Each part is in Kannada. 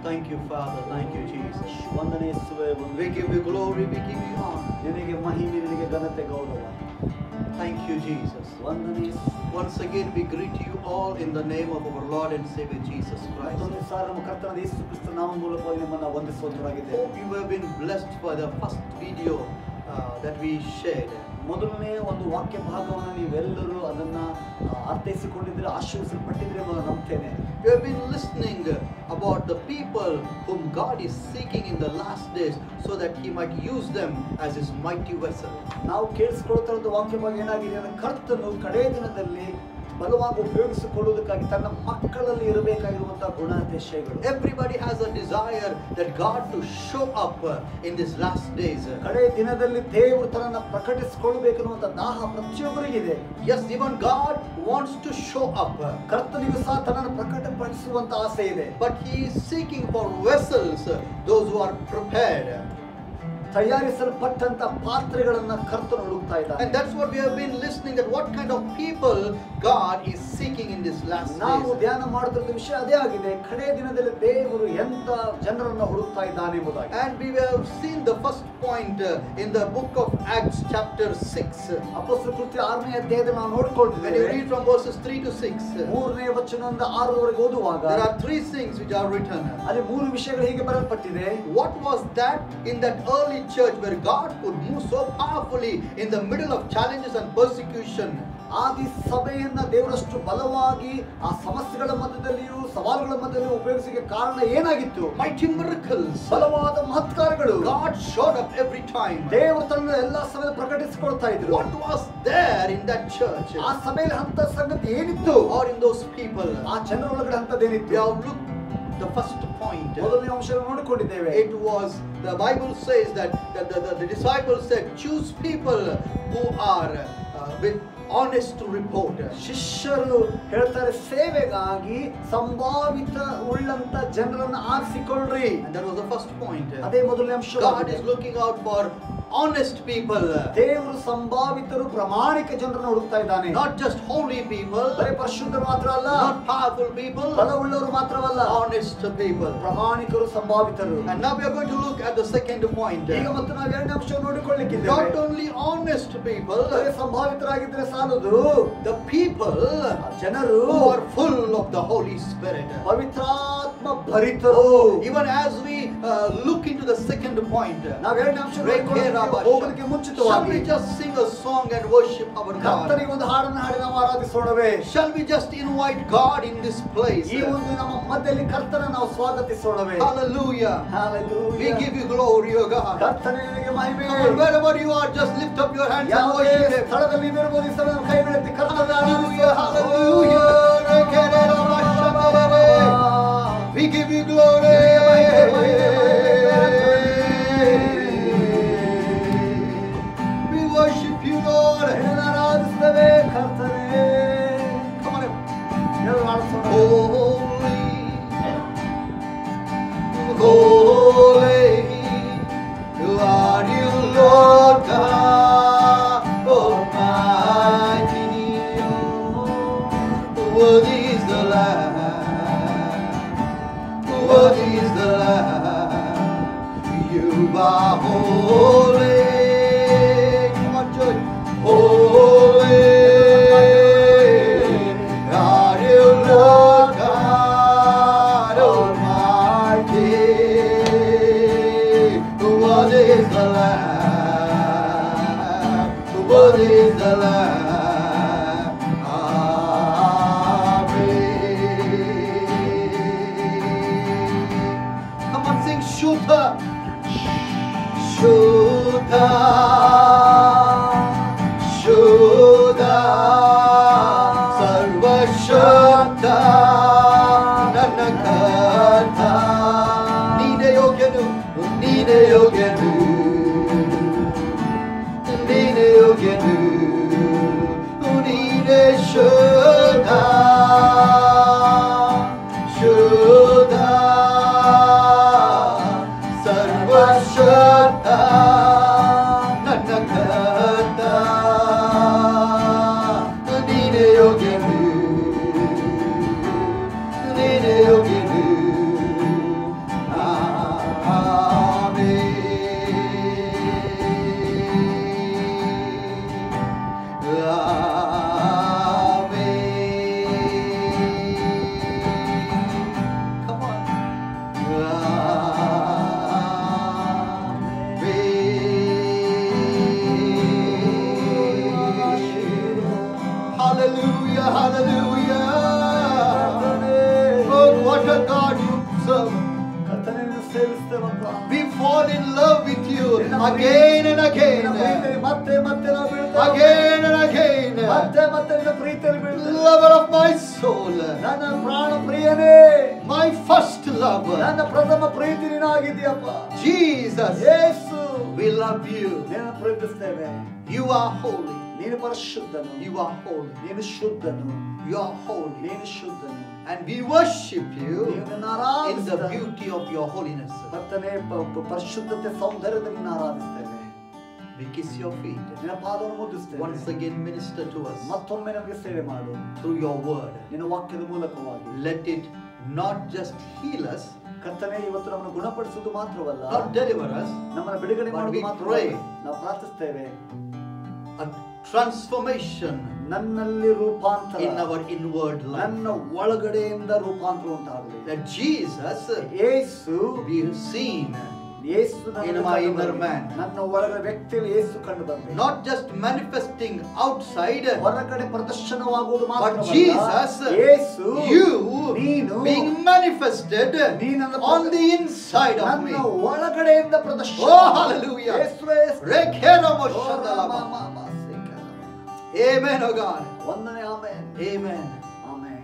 Thank you, Father. Thank you, Jesus. ವಂದನೆ ಯೇಸುವೇ, We give you glory, we give you honor. ನಿನಗೆ ಮಹಿಮೆ, ನಿನಗೆ ಘನತೆ, ಗೌರವ. Thank you, Jesus. ವಂದನೆ ಯೇಸು. Once again, we greet you all in the name of our Lord and Savior Jesus Christ. ಮತ್ತೊಂದು ಸಾರಿ ನಮ್ಮ ಕರ್ತನಾದ ಯೇಸು ಕ್ರಿಸ್ತನ ನಾಮ ಮೂಲಕವಾಗಿ ನಿಮ್ಮನ್ನು ವಂದಿಸುವಂತರಾಗಿದ್ದೇವೆ. Hope you have been blessed by the first video that we shared. ಮೊದಲನೇ ಒಂದು ವಾಕ್ಯ ಭಾಗವನ್ನು ನೀವೆಲ್ಲರೂ ಅದನ್ನ ಅರ್ಥೈಸಿಕೊಂಡಿದ್ರೆ, ಆಶೀರ್ವದಿಸಲ್ಪಟ್ಟಿದ್ರೆ ಎಂದು ನಾನು ನಂಬ್ತೇನೆ. You have been listening about the people whom God is seeking in the last days so that He might use them as His mighty vessel. ನಾವು ಕೇಳಿಸಿಕೊಳ್ತಾ ಇರೋ ವಾಕ್ಯ ಭಾಗ ಏನಾಗಿದೆ ಅಂದ್ರೆ, ಕರ್ತನು ಕಡೇ ದಿನದಲ್ಲಿ ಬಲವಾಗಿ ಉಪಯೋಗಿಸಿಕೊಳ್ಳುವುದಕ್ಕಾಗಿ ತನ್ನ ಮಕ್ಕಳಲ್ಲಿ ಇರಬೇಕಾಗಿರುವಂತಹ ಗುಣಾತಿಶಯಗಳು. Everybody has a desire that God to show up in these last days. ಕಡೇ ದಿನದಲ್ಲಿ ದೇವರು ತನ್ನನ್ನು ಪ್ರಕಟಿಸಿಕೊಳ್ಳಬೇಕೆನ್ನುವಂತ ದಾಹ ಪ್ರತಿಯೊಬ್ಬರಿಗಿದೆ. Yes, even God wants to show up. ಕರ್ತನಿಗೂ ಸಹ ತನ್ನನ್ನು ಪ್ರಕಟಪಡಿಸುವಂತ ಆಸೆ ಇದೆ. But He is seeking for vessels, those who are prepared. ತಯಾರಿಸಲ್ಪಟ್ಟಂತ ಪಾತ್ರೆಗಳನ್ನ ಕರ್ತನು ಹುಡುಕ್ತಾ ಇದ್ದಾನೆ. And that's what we have been listening, that what kind of people God is seeking in this last ನಾವು days. ಧ್ಯಾನ ಮಾಡುತ್ತಿರುವ ವಿಷಯ ಅದೇ ಆಗಿದೆ, ಕಡೇ ದಿನದಲ್ಲಿ ದೇವರು ಎಂತ ಜನರನ್ನ ಹುಡುಕ್ತಾ ಇದ್ದಾನೆ ಎಂಬುದಾಗಿ. And we have seen the first point in the book of Acts chapter 6. ಅಪೊಸ್ತಲರ ಕೃತ್ಯ 6ನೇ ಅಧ್ಯಾಯದಲ್ಲಿ ನಾವು When you ನೋಡಿಕೊಂಡಿದ್ದೇವೆ. read from verses 3 to 6, 3ನೇ ವಚನದಿಂದ 6ರವರೆಗೆ ಓದುವಾಗ there are three things which are written. ಅಲ್ಲಿ 3 ವಿಷಯಗಳು ಹೀಗೆ ಬರೆಯಲ್ಪಟ್ಟಿದೆ. What was that in that early church where God could move so powerfully in the middle of challenges and persecution? ಆದಿ ಸಭೆಯನ್ನ ದೇವರಷ್ಟು ಬಲವಾಗಿ ಆ ಸಮಸ್ಯೆಗಳ ಮಧ್ಯದಲ್ಲಿಯೂ ಸವಾಲುಗಳ ಮಧ್ಯದಲ್ಲಿಯೂ ಉಪಯೋಗಿಸಲಿಕ್ಕೆ ಕಾರಣ ಏನಾಗಿತ್ತು? Mighty miracles. ಬಲವಾದ ಮಹತ್ಕಾರ್ಯಗಳು. God showed up every time. ದೇವರು ತನ್ನ ಎಲ್ಲಾ ಸಮಯ ಪ್ರಕಟಿಸಿಕೊಳ್ತಾ ಇದ್ರು. What was there in that church? ಆ ಸಭೆಯಲ್ಲಿ ಅಂತ ಸಂಗತಿ ಏನಿತ್ತು? Or in those people? ಆ ಜನರ ಒಳಗಡೆ ಅಂತದೇನಿತ್ತು? We have looked the first point. ಮೊದಲನೇ ಅಂಶವನ್ನು ನೋಡಿಕೊಂಡಿದ್ದೇವೆ. It was, the Bible says that the disciples said, choose people who are with honest report. ಶಿಷ್ಯರು ಹೇಳ್ತಾರೆ, ಸೇವೆಗಾಗಿ ಸಂಭಾವಿತ ಉಳ್ಳಂತ ಜನರನ್ನು ಆರಿಸಿಕೊಳ್ಳ್ರಿ. And that was the first point. ಅದೇ ಮೊದಲನೇ ಅಂಶ. God is looking out for honest people. ದೇವರು ಸಂಭಾವಿತರು, ಪ್ರಾಮಾಣಿಕ ಜನರನ್ನು ಹುಡುಕ್ತಾ ಇದ್ದಾನೆ. Not just holy people. ಬರೀ ಪರಿಶುದ್ಧರು ಮಾತ್ರ ಅಲ್ಲ. Not powerful people. ಬಲವುಳ್ಳವರು ಮಾತ್ರವಲ್ಲ. Honest people. ಪ್ರಾಮಾಣಿಕರು, ಸಂಭಾವಿತರು. And now we are going to look at the second point. ಈಗ ಮತ್ತು ನಾವು ಎರಡನೇ ಅಂಶವನ್ನು ನೋಡಿಕೊಳ್ಳಿಕ್ಕಿದ್ದೇವೆ. Not only honest people, ಬರೀ ಸಂಭಾವಿತರಾಗಿದ್ರೆ ಸಾಲದು. the people ಜನರು who are full of the Holy Spirit. ಪವಿತ್ರಾತ್ಮ ಭರಿತರು. Even as we look into the second point, ನಾವು ಎರಡನೇ ಅಂಶ ಹೋಗಲಿಕ್ಕೆ shall ಮುಂಚಿತವಾಗಿ we just sing a song and worship our God? ಕರ್ತನಿಗೆ ಒಂದು ಹಾಡನ್ನು ಹಾಡಿ ನಾವು ಆರಾಧಿಸೋಣವೇ? Shall we just invite God in this place? ಈ ಒಂದು ನಮ್ಮ ಮಧ್ಯದಲ್ಲಿ ಕರ್ತನ ನಾವು ಸ್ವಾಗತಿಸೋಣವೇ? Hallelujah. We Hallelujah. give you glory, O God. ಕರ್ತನಿಗೆ ಮಹಿಮೆ. Come on, wherever you are, just lift up your hands and ಯಾವುದೇ worship Him. ಸ್ಥಳದಲ್ಲಿ ಇರಬಹುದು, ಈ ಸಮಯ ಕೈ ಎತ್ತಿ ಕರ್ತನ Hallelujah, ಆರಾಧಿಸೋಣ. hallelujah. We give you glory. We worship you, Lord. ಆರಾಧಿಸುತ್ತೇವೆ ಕರ್ತನೇ. Come on. ಎಲ್ಲರೂ ಆಡಿಸೋಣ. Holy, holy, are you, Lord God Almighty. Worthy is the Lamb, worthy is the Lamb. You are holy. Come on, church. Holy are you, Lord God Almighty. Worthy is the Lamb, worthy is the Lamb. Come on, sing Shuddha. Shuddha, Shuddha, Sarva Shuddha, Nanakatha. Nine Yogenu, Nine Yogenu, Nine Yogenu, Nine Shuddha, Shuddha, Sarva Shuddha, Nanakatha. Nine Yogenu, Nine Yogenu, ಸೇವಿಸ್ತೇವಪ್ಪ. We fall in love with you again and again. ಮತ್ತೆ ಮತ್ತೆ ನಾವು ಬೀಳ್ತೇವೆ. Again and again. ಮತ್ತೆ ಮತ್ತೆ ನಿನ್ನ ಪ್ರೀತಿಯಲ್ಲಿ ಬೀಳ್ತೇವೆ. Lover of my soul. ನನ್ನ ಪ್ರಾಣ ಪ್ರಿಯನೇ. My first love. ನನ್ನ ಪ್ರಥಮ ಪ್ರೀತಿ ನೀನಾಗಿದ್ದೀಯಪ್ಪ. Jesus. Yesu. We love you. ನಿನ್ನನ್ನು ಪ್ರೀತಿಸ್ತೇವೆ. You are holy. ನೀನು ಪರಿಶುದ್ಧನು. You are holy. ನೀನು ಶುದ್ಧನು. You are holy. ನೀನು ಶುದ್ಧನು. And we worship you ನೀನನ್ನು in ಆರಾಧಿಸ್ತೇವೆ. the beauty of your holiness. ಕರ್ತನೇ ಪರಿಶುದ್ಧತೆ ಸೌಂದರ್ಯದಲ್ಲಿ ನಿನ್ನ ಆರಾಧಿಸ್ತೇವೆ. We kiss your feet. ನಿನ್ನ ಪಾದವನ್ನು ಮುದ್ದಿಸ್ತೇವೆ. Once again minister to us ಮತ್ತೊಮ್ಮೆ ನಮಗೆ ಸೇವೆ ಮಾಡು. through your word. ನಿನ್ನ ವಾಕ್ಯದ ಮೂಲಕವಾಗಿ. Let it not just heal us, ಕರ್ತನೇ ಇವತ್ತು ನಮ್ಮನ್ನು ಗುಣಪಡಿಸುವುದು ಮಾತ್ರವಲ್ಲ, not deliver us, ನಮ್ಮನ್ನು ಬಿಡುಗಡೆ but ಮಾಡುವುದು we ಮಾತ್ರವಲ್ಲ, pray. ನಾವು ಪ್ರಾರ್ಥಿಸ್ತೇವೆ. A transformation ನನ್ನಲ್ಲಿ ರೂಪಾಂತರ, in our inward life. ನನ್ನ ಒಳಗಡೆಯಿಂದ ರೂಪಾಂತರ ಉಂಟಾಗಲಿ. That Jesus Yesu be seen Yesu in my inner man. ನನ್ನ ಒಳಗಡೆ ವ್ಯಕ್ತಿಯಲ್ಲಿ ಯೇಸು ಕಂಡು ಬರಲಿ. Not just manifesting outside, ಹೊರಗಡೆ ಪ್ರದರ್ಶನವಾಗುವುದು but ಮಾತ್ರವಲ್ಲ, Jesus, ಯೇಸು you ನೀನು being manifested on the inside of me. ನನ್ನ ಒಳಗಡೆಯಿಂದ ಪ್ರದರ್ಶನ. Oh, hallelujah. ಯೇಸುವೇ Amen, oh God. ವಂದನೆ. Amen. Amen. Amen.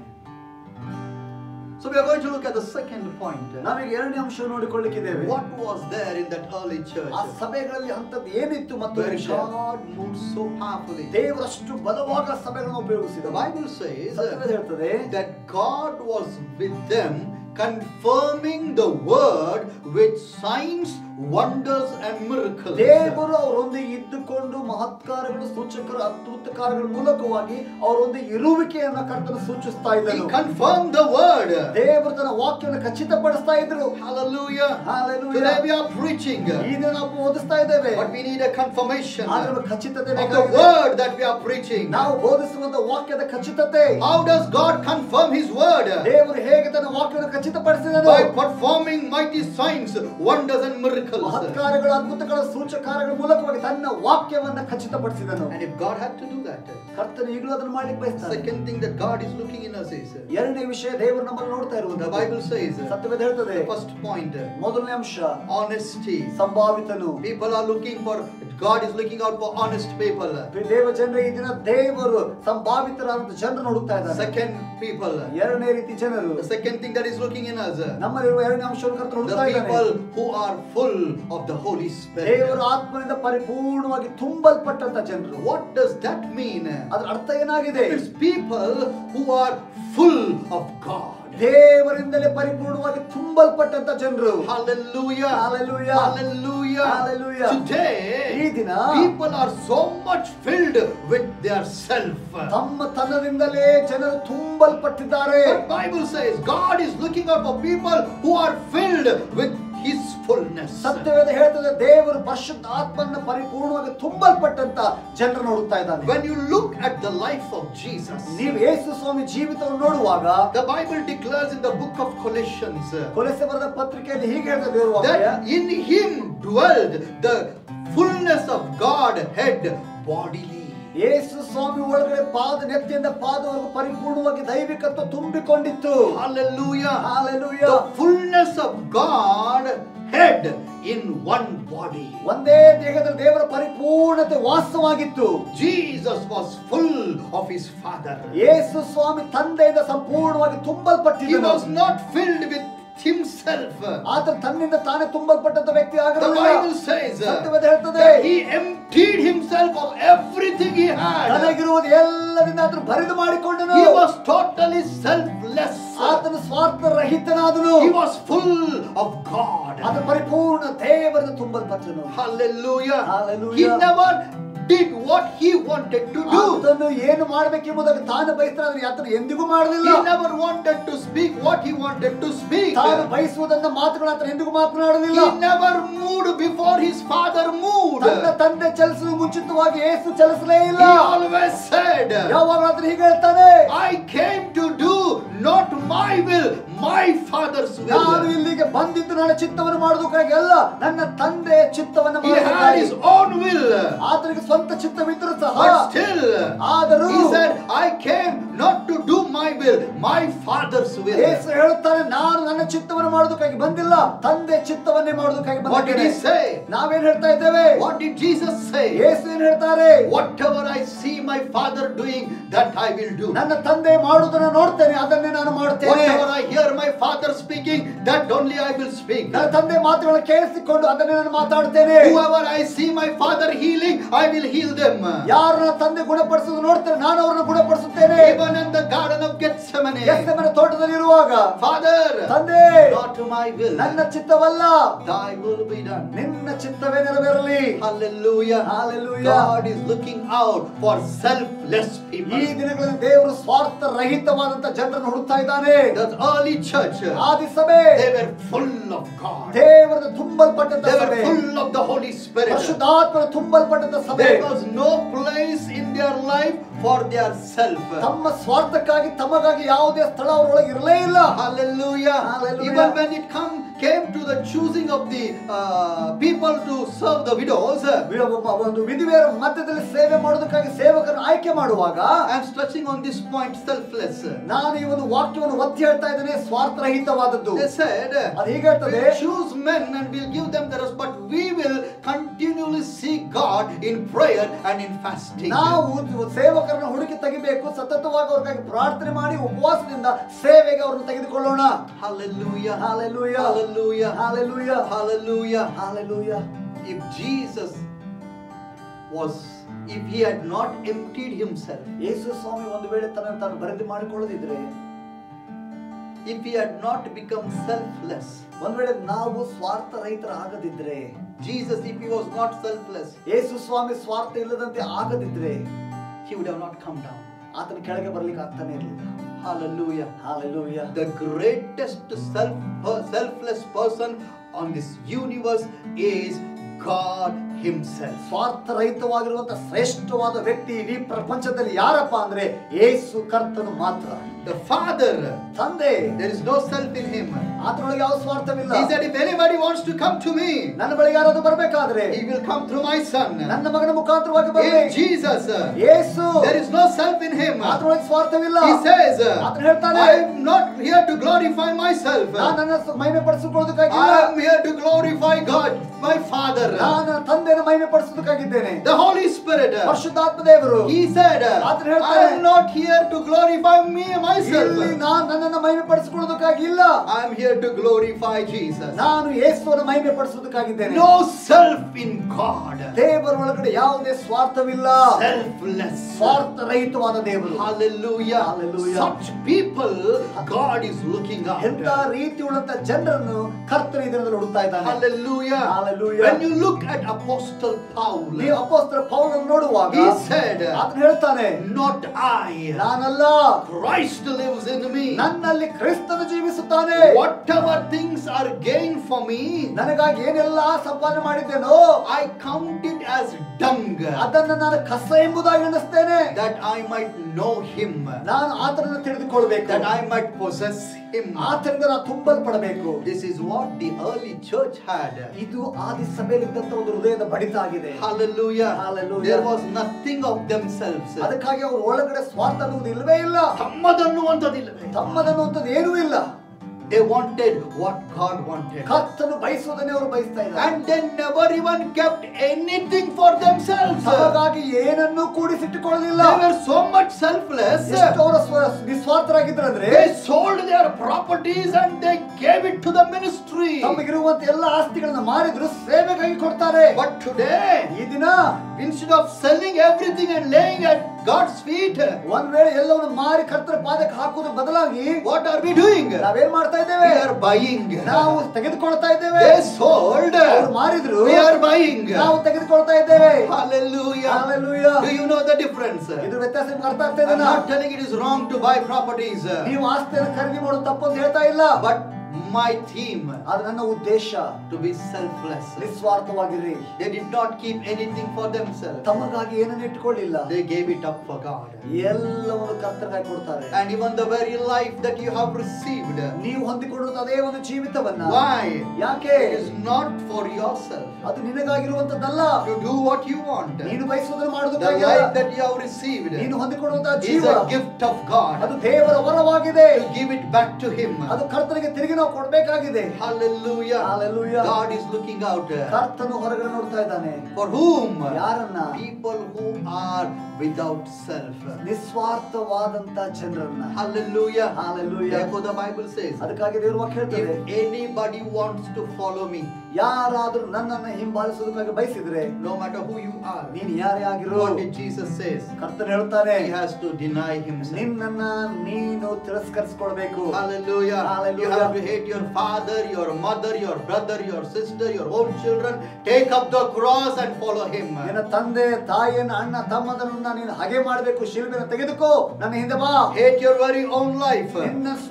So we are going to look at the second point. ನಾವೀಗ ಎರಡನೇ ಅಂಶ ನೋಡಿಕೊಳ್ಳಿಕ್ಕಿದ್ದೇವೆ. What was there in that early church ಆ ಸಭೆಗಳಲ್ಲಿ ಅಂತದ್ದು ಏನಿತ್ತು ಮತ್ತು where God moved so powerfully? ದೇವರಷ್ಟು ಬಲವಾದ ಸಭೆಗಳನ್ನು ಉಪಯೋಗಿಸಿದ. The Bible says ಸತ್ಯವೇದ ಹೇಳ್ತದೆ that God was with them, confirming the word with signs, wonders and miracles. ದೇವರು ಅವರೊಂದಿಗೆ ಇದ್ದುಕೊಂಡು ಮಹತ್ಕಾರಗಳು, ಸೂಚಕರು, ಅದ್ಭುತ ಕಾರ್ಯಗಳ ಮೂಲಕವಾಗಿ ಅವರೊಂದಿಗೆ ಇರುವಿಕೆಯನ್ನು ಕರ್ತನು ಸೂಚಿಸ್ತಾ He ಇದ್ದನು. confirmed the word. ದೇವರು ತನ್ನ ವಾಕ್ಯವನ್ನು ಖಚಿತಪಡಿಸ್ತಾ ಇದ್ರು. Hallelujah. Hallelujah. Today we are preaching, ಈ ದಿನ ನಾವು ಓದಿಸ್ತಾ ಇದ್ದೇವೆ. but we need a confirmation ಆದ್ರೆ of ಖಚಿತತೆ the ಬೇಕಾಗಿದೆ. word that we are preaching. ನಾವು ಬೋಧಿಸುವಂತ ವಾಕ್ಯದ ಖಚಿತತೆ. How does God confirm His word? ದೇವರು ಹೇಗೆ ತನ್ನ ವಾಕ್ಯವನ್ನು ಖಚಿತಪಡಿಸಿದನು? By performing mighty signs, wonders and miracles. ಮಹತ್ಕಾರ್ಯಗಳು, ಅದ್ಭುತಗಳ, ಸೂಚಕಕಾರ್ಯಗಳ ಮೂಲಕವಾಗಿ ತನ್ನ ವಾಕ್ಯವನ್ನು ಖಚಿತಪಡಿಸಿದನು. And if God had to do that, ಕರ್ತನು ಈಗಲೂ ಅದನ್ನು ಮಾಡಲಿಕ್ಕೆ ಬಯಸ್ತಾನೆ. second thing that God is looking in us is, ಎರಡನೇ ವಿಷಯ ದೇವರು ನಮ್ಮನ್ನು ನೋಡ್ತಾ ಇರುವುದು. the Bible says, ಸತ್ಯವೇದ ಹೇಳ್ತದೆ, the first point, ಮೊದಲನೇ ಅಂಶ honesty. ಸಂಭಾವಿತನು. People are looking for, God is looking out for honest people. ದೇವ ಜನರು ಈ ದಿನ ದೇವರು ಸಂಭಾವಿತರಾದ ಜನರನ್ನು ಹುಡುಕ್ತಾ ಇದ್ದಾರೆ. Second people, ಎರಡನೇ ರೀತಿ ಜನರು. the second thing that is looking in us, ನಮ್ಮಲ್ಲಿರುವ ಎರಡನೇ ಅಂಶವನ್ನು ಕರ್ತನು the ಹುಡುಕ್ತಾ ಇದ್ದಾನೆ. people who are full of the Holy Spirit. ದೇವರ ಆತ್ಮನಿಂದ ಪರಿಪೂರ್ಣವಾಗಿ ತುಂಬಲ್ಪಟ್ಟಂತ ಜನರು. What does that mean? ಅದರ ಅರ್ಥ ಏನಾಗಿದೆ? It's people who are full of God. ದೇವರಿಂದಲೇ ಪರಿಪೂರ್ಣವಾಗಿ ತುಂಬಲ್ಪಟ್ಟಂತ ಜನರು. Hallelujah. Hallelujah. Hallelujah. Hallelujah. Today, ಈ ದಿನ people are so much filled with their self. ತಮ್ಮ ತನ್ನದಿಂದಲೇ ಜನರು ತುಂಬಲ್ಪಟ್ಟಿದ್ದಾರೆ. The Bible says God is looking out for people who are filled with His fullness. ಸತ್ಯವೇದ ಹೇಳ್ತದೆ ದೇವರು ಪರಿಶುದ್ಧ ಆತ್ಮನ ಪರಿಪೂರ್ಣವಾಗಿ ತುಂಬಲ್ಪಟ್ಟಂತ ಜನರನ್ನು ನೋಡುತ್ತಾ ಇದ್ದಾನೆ. When you look at the life of Jesus, ನೀವು ಯೇಸು ಸ್ವಾಮಿ ಜೀವಿತವನ್ನು ನೋಡುವಾಗ, the Bible declares in the book of Colossians ಕೊಲೊಸ್ಸೆ ಬರೆದ ಪತ್ರಿಕೆಯಲ್ಲಿ ಹೀಗೆ ಹೇಳ್ತದೆ ದೇವರ ವಾಕ್ಯ, that in Him dwelled the fullness of Godhead bodily. ಯೇಸು ಸ್ವಾಮಿ ಒಳಗಡೆ ಪಾದ ನೆತ್ತಿಯಿಂದ ಪಾದವರೆಗೂ ಪರಿಪೂರ್ಣವಾಗಿ ದೈವಿಕತ್ವ ತುಂಬಿಕೊಂಡಿತ್ತು. Hallelujah. Hallelujah. The fullness of God head in one body. ಒಂದೇ ದೇಹದಲ್ಲಿ ದೇವರ ಪರಿಪೂರ್ಣತೆ ವಾಸವಾಗಿತ್ತು. Jesus was full of His Father. ಯೇಸು ಸ್ವಾಮಿ ತಂದೆಯಿಂದ ಸಂಪೂರ್ಣವಾಗಿ He ತುಂಬಲ್ಪಟ್ಟಿದ್ದನು. was not filled with himself. ಆತ ತನ್ನಿಂದ ತಾನೇ ತುಂಬಲ್ಪಟ್ಟಂತ ವ್ಯಕ್ತಿ The ಆಗಿರಲಿಲ್ಲ. Bible says ಸತ್ಯವೇದ ಹೇಳ್ತದೆ that He emptied Himself of everything He had. ತನಗಿರುವುದು ಎಲ್ಲದಿಂದ ಆತನು ಬರಿದು ಮಾಡಿಕೊಂಡನು. He was totally selfless. ಆತನು ಸ್ವಾರ್ಥರಹಿತನಾದನು. He was full of God. ಆತನು ಪರಿಪೂರ್ಣ ದೇವರಿಂದ ತುಂಬಲ್ಪಟ್ಟನು. Hallelujah. Hallelujah. He never did what he wanted to do. ಆತನು ಏನು ಮಾಡಬೇಕೆಂಬುದನ್ನು ತಾನು ಬಯಸಿದರೆ ಆತನು ಎಂದಿಗೂ ಮಾಡಲಿಲ್ಲ. He never wanted to speak what he wanted to speak. ತಾನು ಬಯಸುವುದನ್ನ ಮಾತುಗಳನ್ನು ಆತನು ಎಂದಿಗೂ ಮಾತನಾಡಲಿಲ್ಲ. He never moved before his Father moved. ತನ್ನ ತಂದೆ ಚಲಿಸುವ ಮುಂಚಿತವಾಗಿ ಯೇಸು ಚಲಿಸಲೇ ಇಲ್ಲ. He always said, ಯಾವಾಗಲೂ ಆತನು ಹೀಗೆ ಹೇಳ್ತಾನೆ, I came to do not my will, my Father's will. ನಾನು ಇಲ್ಲಿಗೆ ಬಂದಿದ್ದು ನನ್ನ ಚಿತ್ತವನ್ನು ಮಾಡುವುದಕ್ಕಾಗಿ ಅಲ್ಲ, ನನ್ನ ತಂದೆ ಚಿತ್ತವನ್ನು He had ಮಾಡುವುದಕ್ಕಾಗಿ. his own will. ಆತನಿಗೆ ಸ್ವಂತ ಚಿತ್ತವಿದ್ದರೂ ಸಹ But still, ಆದರೂ he said, I came not to do my will, my Father's will. ಯೇಸು ಹೇಳುತ್ತಾನೆ, ನಾನು ನನ್ನ ಚಿತ್ತವನ್ನು ಮಾಡೋದಕ್ಕಾಗಿ ಬಂದಿಲ್ಲ, ತಂದೆ ಚಿತ್ತವನ್ನೇ ಮಾಡೋದಕ್ಕಾಗಿ What did he ಬಂದಿದ್ದೇನೆ. say? ನಾವೇನ್ ಹೇಳ್ತಾ ಇದ್ದೇವೆ? What did Jesus say? ಯೇಸು ಏನ್ ಹೇಳ್ತಾರೆ? Whatever I see my Father doing, that I will do. ನನ್ನ ತಂದೆ ಮಾಡುವುದನ್ನು ನೋಡ್ತೇನೆ, ಅದನ್ನೇ ನಾನು ಮಾಡುತ್ತೇನೆ. Whatever I hear my Father speaking, that only I will speak. ನನ್ನ ತಂದೆ ಮಾತುಗಳನ್ನು ಕೇಳಿಸಿಕೊಂಡು ಅದನ್ನೇ ನಾನು ಮಾತಾಡುತ್ತೇನೆ. Whoever I see my Father healing, I will heal them. ಯಾರು ನನ್ನ ತಂದೆ ಗುಣಪಡಿಸುವುದು ನೋಡ್ತೇನೆ, ನಾನು ಅವರನ್ನು ಗುಣಪಡಿಸುತ್ತೇನೆ. Even in the garden of Gethsemane, Gethsemane ತೋಟದಲ್ಲಿ ಇರುವಾಗ, Father, ತಂದೆ, not my will, ನನ್ನ ಚಿತ್ತವಲ್ಲ, thy will be done. ನಿನ್ನ ಚಿತ್ತವೇ ನೆರವೇರಲಿ. Hallelujah. Hallelujah. God is looking out for selfless people. ಈ ದಿನಗಳಲ್ಲಿ ದೇವರು ಸ್ವಾರ್ಥ ರಹಿತವಾದಂತ ಜನರನ್ನು ಹುಡುಕ್ತಾ ಇದ್ದಾನೆ. The early church, ಆದಿ ಸಭೆ, they were full of God. ದೇವರ ತುಂಬಲ್ಪಟ್ಟಂತ They were ಸಭೆ, full of the Holy Spirit. ಪರಿಶುದ್ಧಾತ್ಮನ ತುಂಬಲ್ಪಟ್ಟಂತ ಸಭೆ. There was no place in their life for their self. ತಮ್ಮ ಸ್ವಾರ್ಥಕ್ಕಾಗಿ ತಮಗಾಗಿ ಯಾವುದೇ ಸ್ಥಳ ಅವರೊಳಗೆ ಇರಲೇ ಇಲ್ಲ. Hallelujah. Hallelujah. Even when it came to the choosing of the people to serve the widows, ಒಂದು ವಿಧವೆಯರ ಮಧ್ಯದಲ್ಲಿ ಸೇವೆ ಮಾಡೋದಕ್ಕಾಗಿ ಸೇವಕರನ್ನು ಆಯ್ಕೆ ಮಾಡುವಾಗ, I am stressing on this point, selfless. ನಾನು ಈ ಒಂದು ವಾಕ್ಯವನ್ನು ಒತ್ತಿ ಹೇಳ್ತಾ ಇದ್ದೇನೆ, ಸ್ವಾರ್ಥರಹಿತವಾದದ್ದು. They said, ಅದು ಹೀಗೆ ಹೇಳ್ತದೆ, we'll choose men and we'll give them the rest, but we will continually seek God in prayer and in fasting. ನಾವು ಸೇವಕರನ್ನು ಹುಡುಕಿ ತೆಗಿಬೇಕು, ಸತತವಾಗಿ ಅವ್ರಿಗಾಗಿ ಪ್ರಾರ್ಥನೆ ಮಾಡಿ ಉಪವಾಸದಿಂದ ಸೇವೆಗೆ ಅವರನ್ನು ತೆಗೆದುಕೊಳ್ಳೋಣ. Hallelujah. Hallelujah. Hallelujah. Hallelujah. Hallelujah. Hallelujah. If Jesus if he had not emptied himself, ಯೇಸು ಸ್ವಾಮಿ ಒಂದು ವೇಳೆ ತನ್ನನ್ನು ತಾನು ಬರೆದು ಮಾಡಿಕೊಳ್ಳದಿದ್ರೆ, if he had not become selfless, ಒಂದು ವೇಳೆ ನಾವು ಸ್ವಾರ್ಥರಹಿತರಾಗದಿದ್ರೆ, Jesus, if he was not selfless, ಯೇಸು ಸ್ವಾಮಿ ಸ್ವಾರ್ಥ ಇಲ್ಲದಂತೆ ಆಗದಿದ್ರೆ, he would have not come down. ಆತನ ಕೆಳಗೆ ಬರ್ಲಿಕ್ಕೆ ಆಗ್ತಾನೆ ಇರಲಿಲ್ಲ. Hallelujah. Hallelujah. The greatest selfless person on this universe is God himself. ಸ್ವಾರ್ಥರಹಿತವಾಗಿರುವಂತ ಶ್ರೇಷ್ಠವಾದ ವ್ಯಕ್ತಿ ಇಡೀ ಪ್ರಪಂಚದಲ್ಲಿ ಯಾರಪ್ಪ ಅಂದ್ರೆ ಯೇಸು ಕರ್ತನು ಮಾತ್ರ. The Father, ತಂದೆ, there is no self in him. ಆತನೊಳಗೆ ಯಾವ ಸ್ವಾರ್ಥವಿಲ್ಲ. He said, if anybody wants to come to me, ನನ್ನ ಬಳಿಗೆ ಯಾರಾದ್ರೂ ಬರಬೇಕಾದ್ರೆ, he will come through my son. ನನ್ನ ಮಗನ ಮುಖಾಂತರವಾಗಿ In ಬರಬೇಕು. Jesus, Yesu, there is no self in him. ಆತನೊಳಗೆ ಸ್ವಾರ್ಥವಿಲ್ಲ. He says, ಆತನು ಹೇಳ್ತಾನೆ, I am not here to glorify myself. ನಾನು ನನ್ನ ಮಹಿಮೆ ಪಡಿಸಿಕೊಳ್ಳೋದಕ್ಕಾಗಿ, I am here to glorify God, my Father. ನಾನು ತಂದೆಯನ್ನು ಮಹಿಮೆ ಪಡಿಸೋದಕ್ಕಾಗಿದ್ದೇನೆ. The Holy Spirit, ಪರಿಶುದ್ಧಾತ್ಮ ದೇವರು, he said, ಆತನು I ಹೇಳ್ತಾನೆ, am not here to glorify me myself. ಇಲ್ಲಿ ನಾನು ನನ್ನನ್ನು ಮಹಿಮೆ ಪಡಿಸಿಕೊಳ್ಳೋದಕ್ಕಾಗಿ ಇಲ್ಲ, I am here to glorify Jesus. ನಾನು ಯೇಸುವನ್ನು ಮಹಿಮೆ ಪಡಿಸೋದಕ್ಕಾಗಿದ್ದೇನೆ. No self in God. ದೇವರ ಒಳಗಡೆ ಯಾವುದೇ ಸ್ವಾರ್ಥವಿಲ್ಲ. Selfless. ಸ್ವಾರ್ಥರಹಿತವಾದ ದೇವರು. Hallelujah. Hallelujah. Such people God is looking ಎಂತ after. ರೀತಿಯುಳ್ಳಂತ ಜನರನ್ನು ಕರ್ತನ ಇದರಲ್ಲಿ ಹುಡುಕ್ತಾ ಇದ್ದಾನೆ. Hallelujah. Hallelujah. When you look at Apostle Paul, ನೀವು ಅಪೊಸ್ತಲ ಪೌಲನನ್ನು ನೋಡುವಾಗ, he said, ಆತನು ಹೇಳ್ತಾನೆ, not I, ನಾನಲ್ಲ, Christ lives in me. ನನ್ನಲ್ಲಿ ಕ್ರಿಸ್ತನು ಜೀವಿಸುತ್ತಾನೆ. Whatever things are gained for me, ನನಗಾಗಿ ಏನೆಲ್ಲ ಸಂಪಾದನೆ ಮಾಡಿದ್ದೇನೋ, I count it as dung, ಅದನ್ನು ನಾನು ಕಸ ಎಂಬುದಾಗಿ ಎಣಿಸ್ತೇನೆ. that I might know him, ನಾನು ಆತನನ್ನು ತಿಳಿದುಕೊಳ್ಳಬೇಕು, that I might possess him. ಆತನಿಂದ ನಾನು ತುಂಬಲ್ಪಡಬೇಕು. This is what the early church had. ಇದು ಆದಿ ಸಭೆಯಲ್ಲಿ ಇದ್ದಂತ ಒಂದು ಹೃದಯದ ಬಡಿತ ಆಗಿದೆ. Hallelujah. Hallelujah. There was nothing of themselves. ಅದಕ್ಕಾಗಿ ಅವ್ರ ಒಳಗಡೆ ಸ್ವಾರ್ಥ ಅನ್ನುವುದು ಇಲ್ಲವೇ ಇಲ್ಲ. ತಮ್ಮದನ್ನುವಂಥದ್ದಿಲ್ಲವೇ. ತಮ್ಮದನ್ನುವಂಥದ್ದು ಏನೂ ಇಲ್ಲ. They wanted what God wanted. ಕರ್ತನು ಬಯಸುವುದನ್ನೇ ಅವರು ಬಯಸ್ತಾ ಇದ್ದಾರೆ. And they never even kept anything for themselves. ಹಾಗಾಗಿ ಏನನ್ನೂ ಕೂಡಿಸಿಟ್ಟುಕೊಳ್ಳಲಿಲ್ಲ. They were so much selfless. ಎಷ್ಟು ಅವರು ನಿಸ್ವಾರ್ಥರಾಗಿದ್ರಂದ್ರೆ, They sold their properties and they gave it to the ministry. ತಮಗಿರುವಂತ ಎಲ್ಲ ಆಸ್ತಿಗಳನ್ನ ಮಾರಿದ್ರು, ಸೇವೆಗಾಗಿ ಕೊಡ್ತಾರೆ. But today, ಈ ದಿನ instead of selling everything and laying at God's feet, ಒಂದ್ ವೇಳೆ ಎಲ್ಲವನ್ನು ಮಾರಿ ಕರ್ತನ ಪಾದಕ್ಕೆ ಹಾಕುವುದರ ಬದಲಾಗಿ what are we doing? ನಾವೇನ್ ಮಾಡ್ತಾ ಇದ್ದೇವೆ? We are buying. ನಾವು ತೆಗೆದುಕೊಳ್ತಾ ಇದ್ದೇವೆ. They sold. ಅವರು ಮಾರಿದ್ರು, We are buying. ನಾವು ತೆಗೆದುಕೊಳ್ತಾ ಇದ್ದೇವೆ. Hallelujah. Hallelujah. Do you know the difference? ಇದ್ರ ವ್ಯತ್ಯಾಸ ನಿಮ್ಗೆ ಅರ್ಥ ಆಗ್ತಾ I'm ಇದೆನಾ? not telling it is wrong to buy properties. ನೀವು ಆಸ್ತಿಯನ್ನು ಖರೀದಿ ಮಾಡೋದು ತಪ್ಪು ಅಂತ ಹೇಳ್ತಾ ಇಲ್ಲ. But my theme ಅದು ನನ್ನ ಉದ್ದೇಶ. to be selfless. ನಿಸ್ವಾರ್ಥವಾಗಿರಿ. They did not keep anything for themselves. ತಮಗಾಗಿ ಏನನ್ನು ಇಟ್ಟುಕೊಳ್ಳಿಲ್ಲ. They gave it up for God. ಎಲ್ಲವನ್ನು ಕರ್ತನಿಗಾಗಿ ಕೊಡ್ತಾರೆ. And even the very life that you have received, ನೀವು ಹೊಂದಿಕೊಳ್ಳುವ ಅದೇ ಒಂದು ಜೀವಿತವನ್ನ, why? ಯಾಕೆ? It is not for yourself ಅದು ನಿನಗಾಗಿರುವಂತದ್ದಲ್ಲ. to do what you want. ನೀನು ಬಯಸುವುದನ್ನು The ಮಾಡುವುದಕ್ಕಾಗಿ life that you have received ನೀನು ಹೊಂದಿಕೊಳ್ಳುವಂತಹ is ಜೀವ a gift of God. ಅದು ದೇವರ ವರವಾಗಿದೆ. To give it back to Him. ಅದು ಕರ್ತನಿಗೆ ತಿರುಗಿ ನಾವು ಕೊಡಬೇಕಾಗಿದೆ. Hallelujah. Hallelujah. God is looking out. ಕರ್ತನು ಹೊರಗಡೆ ನೋಡ್ತಾ ಇದ್ದಾನೆ. For whom? ಯಾರನ್ನ? People who are without self. ನಿಸ್ವಾರ್ಥವಾದಂತ ಜನರನ್ನ. Hallelujah. Hallelujah. Therefore the Bible says, ಅದಕ್ಕಾಗಿ ದೇವರು ವಾಕ್ಯ ಹೇಳ್ತದೆ, if anybody wants to follow me, ಯಾರಾದರೂ ನನ್ನನ್ನು ಹಿಂಬಾಲಿಸುವುದಕ್ಕಾಗಿ ಬಯಸಿದ್ರೆ, no matter who you are, ನೀನು ಯಾರೇ ಆಗಿರು, what did Jesus says? ಕರ್ತನು ಹೇಳ್ತಾನೆ, He has to deny himself. ನಿನ್ನನ್ನ ನೀನು ತಿರಸ್ಕರಿಸಿಕೊಳ್ಳಬೇಕು. Hallelujah. Hallelujah. You have to hate your father, your mother, your brother, your sister, your own children. Take up the cross and follow him. ನಿನ್ನ ತಂದೆ ತಾಯಿಯನ್ನು ಅಣ್ಣ ತಮ್ಮದನ್ನ ನೀನು ಹಾಗೆ ಮಾಡಬೇಕು. ಶಿಲುಬೆಯನ್ನು ತೆಗೆದುಕೋ, ನನ್ನ ಹಿಂದೆ ಬಾ. Hate your very own life.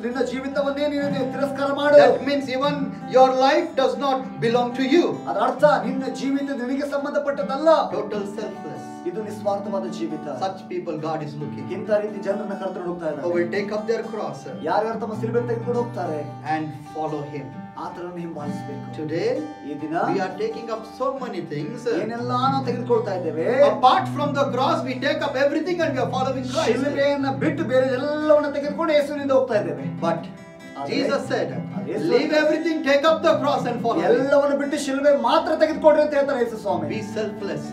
ನಿನ್ನ ಜೀವಿತವನ್ನೇ ನೀನು ತಿರಸ್ಕಾರ ಮಾಡು. That means even your life does not belong to you. ಅದರ ಅರ್ಥ ನಿನ್ನ ಜೀವಿತ ನಿನಗೆ ಸಂಬಂಧಪಟ್ಟದಲ್ಲ. Total selfless. ಇದು ನಿಸ್ವಾರ್ಥವಾದ ಜೀವಿತ. Such people God is looking. ಇಂಥ ರೀತಿ ಜನರನ್ನ ಕರ್ತನು ಹೋಗ್ತಾ Who ಇದ್ದಾನೆ. will take up their cross ಯಾರ್ಯಾರು ತಮ್ಮ ಶಿಲುಬೆ ತೆಗೆದುಕೊಂಡು ಹೋಗ್ತಾರೆ and follow him. ಆತನನ್ನು ಹಿಂಬಾಲಿಸಬೇಕು. Today ಈ ದಿನ we are taking up so many things. ಏನೆಲ್ಲ ನಾವು ತೆಗೆದುಕೊಳ್ತಾ ಇದ್ದೇವೆ. Apart from the cross, we take up everything and we are following Christ. ಶಿಲುಬೆಯನ್ನು ಬಿಟ್ಟು ಬೇರೆ ಎಲ್ಲವನ್ನ ತೆಗೆದುಕೊಂಡು ಯೇಸುವಿನಿಂದ ಹೋಗ್ತಾ ಇದ್ದೇವೆ. But Jesus said, leave everything, take up the cross and follow me. ಎಲ್ಲವನ್ನು ಬಿಟ್ಟು ಶಿಲುಬೆ ಮಾತ್ರ ತೆಗೆದುಕೊಡ್ರಿ ಅಂತ ಹೇಳ್ತಾರೆ ಯೇಸು ಸ್ವಾಮಿ. Be selfless.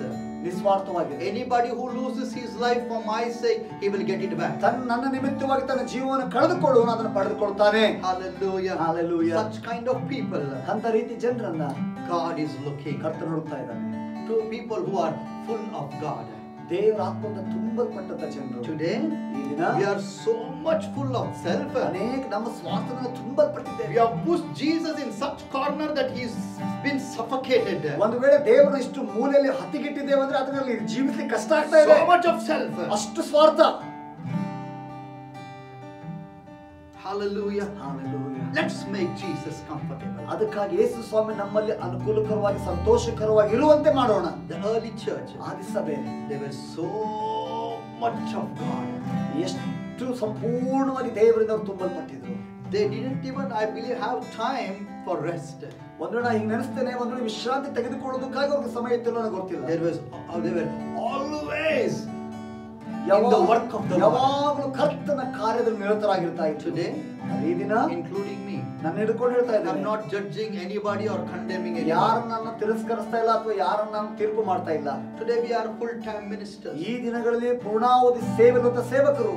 ನಿಸ್ವಾರ್ಥವಾಗಿದೆ. Anybody who loses his life for my sake, he will get it back. ನನ್ನ ನಿಮಿತ್ತವಾಗಿ ತನ್ನ ಜೀವವನ್ನು ಕಳೆದುಕೊಳ್ಳುವನು ಅದನ್ನು ಪಡೆದುಕೊಳ್ತಾನೆ. Hallelujah. Hallelujah. Such kind of people ಅಂತ ರೀತಿ ಜನರನ್ನ God is looking. ಕರ್ತನು ಹುಡುಕ್ತಾ ಇದ್ದಾನೆ. To people who are full of God. ದೇವರ ಆತ್ಮದಿಂದ ತುಂಬಲ್ಪಟ್ಟಂತ ಜನರು. Today ಈ ದಿನ we are so much full of self. ಅನೇಕ ನಮ್ಮ ಸ್ವಾರ್ಥದಿಂದ ತುಂಬಲ್ಪಟ್ಟಿದ್ದೇವೆ. We have pushed Jesus in such corner that he's been suffocated. ಒಂದು ವೇಳೆ ದೇವರನ್ನ ಇಷ್ಟು ಮೂಲೆಯಲ್ಲಿ ಹತ್ತಿಗಿಟ್ಟಿದ್ದೇವೆ ಅಂದ್ರೆ ಅದರಲ್ಲಿ ಜೀವಿಸಲಿಕ್ಕೆ ಕಷ್ಟ ಆಗ್ತಾ ಇದೆ. So much of self. ಅಷ್ಟು ಸ್ವಾರ್ಥ. Hallelujah. Hallelujah. Let's make Jesus comfortable. ಅದಕ್ಕಾಗಿ ಯೇಸು ಸ್ವಾಮಿ ನಮ್ಮಲ್ಲಿ ಅನುಕೂಲಕರವಾಗಿ ಸಂತೋಷಕರವಾಗಿ ಇರುವಂತೆ ಮಾಡೋಣ. The early church, ಆದಿ ಸಭೆ, they were so much of God. ಎಷ್ಟು ಸಂಪೂರ್ಣವಾಗಿ ದೇವರಿಂದ ಅವರು ತುಂಬಲ್ಪಟ್ಟಿದ್ರು. They didn't even, I believe, have time for rest. ಒಂದು ವೇಳೆ ಹಿಂಗೆ ನೆನೆಸ್ತೇನೆ, ಒಂದು ವೇಳೆ ವಿಶ್ರಾಂತಿ ತೆಗೆದುಕೊಳ್ಳೋದಕ್ಕಾಗಿ ಅವ್ರಿಗೆ ಸಮಯ ಇತ್ತಿಲ್ಲ ನನಗೆ ಗೊತ್ತಿಲ್ಲ. They were always in the work of the Lord. ಯಾವಾಗಲೂ ಕರ್ತನ ಕಾರ್ಯದಲ್ಲಿ ನಿರತರಾಗಿರ್ತಾ ಇದ್ರು. Today, ಈ ದಿನ including me, ನನ್ನ ಹಿಡ್ಕೊಂಡು ಹೇಳ್ತಾ I'm ಇದ್ದೇನೆ, not judging anybody or condemning ಯಾರನ್ನ anybody. ನಾನು ತಿರಸ್ಕರಿಸ್ತಾ ಇಲ್ಲ ಅಥವಾ ಯಾರನ್ನ ನಾನು ತೀರ್ಪು ಮಾಡ್ತಾ ಇಲ್ಲ. Today we are full-time ministers. ಈ ದಿನಗಳಲ್ಲಿ ಪೂರ್ಣಾವಧಿ ಸೇವೆಯಲ್ಲಿರುವಂತ ಸೇವಕರು.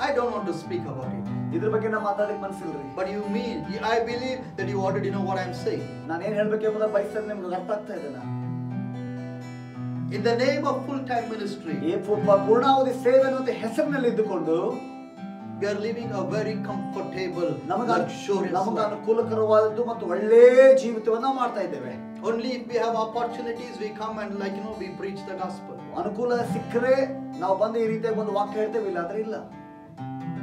I don't want to speak about it. ಇದ್ರ ಬಗ್ಗೆ ನಾವು ಮಾತಾಡಲಿಕ್ಕೆ ಮನಸ್ಸಿಲ್ರಿ. But you mean, I believe that you already know what I'm saying. ನಾನು ಏನ್ ಹೇಳ್ಬೇಕೆಂಬುದನ್ನ ಬಯಸಿದ್ರೆ ನಿಮ್ಗೆ ಅರ್ಥ ಆಗ್ತಾ ಇದೆ. In the name of full-time ministry, ಈ ಪೂರ್ಣಾವಧಿ ಸೇವೆ ಅನ್ನುವಂತ ಹೆಸರಿನಲ್ಲಿ ಇದ್ದುಕೊಂಡು we are living a very comfortable, luxurious ನಮಗೆ life. ಅನುಕೂಲಕರವಾದದ್ದು ಮತ್ತು ಒಳ್ಳೆಯ ಜೀವಿತವನ್ನ ಮಾಡ್ತಾ ಇದ್ದೇವೆ. Only if we have opportunities, we come and we preach the gospel. ಅನುಕೂಲ ಸಿಕ್ಕರೆ ನಾವು ಬಂದು ಈ ರೀತಿಯಾಗಿ ಒಂದು ವಾಕ್ಯ ಹೇಳ್ತೇವೆ, ಇಲ್ಲ ಆದ್ರೆ ಇಲ್ಲ.